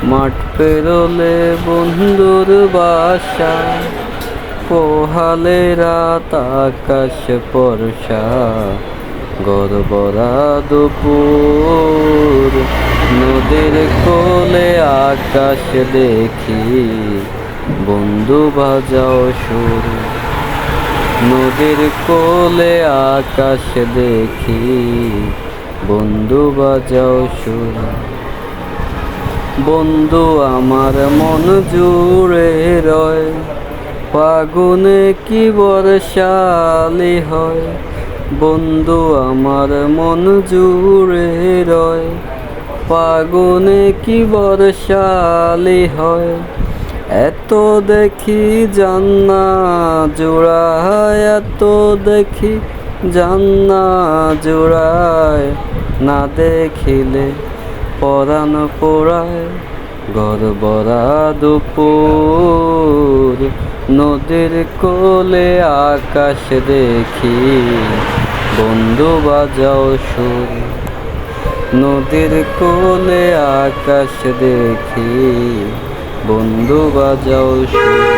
মাঠ পেরোলে বন্ধুর বাসা, পোহালে রাত আকাশ বর্ষা, গড়বড়া দুপুর। নদীর কোলে আকাশ দেখি, বন্ধু বাজাও সুর। নদীর কোলে আকাশ দেখি, বন্ধু বাজাও সুর। বন্ধু আমার মন জুড়ে রয়, ফাগুনে কি বর্ষালি হয়। বন্ধু আমার মন জুড়ে রয়, ফাগুনে কি বর্ষালি হয়। এত দেখি জান্না জোড়ায়, এত দেখি জান্না জোড়ায়, না দেখিলে পরাণ পোড়ায়, গড়বড়া দুপুর। নদীর কোলে আকাশ দেখি, বন্ধু বাজাও সুর। নদীর কোলে আকাশ দেখি, বন্ধু বাজাও সুর।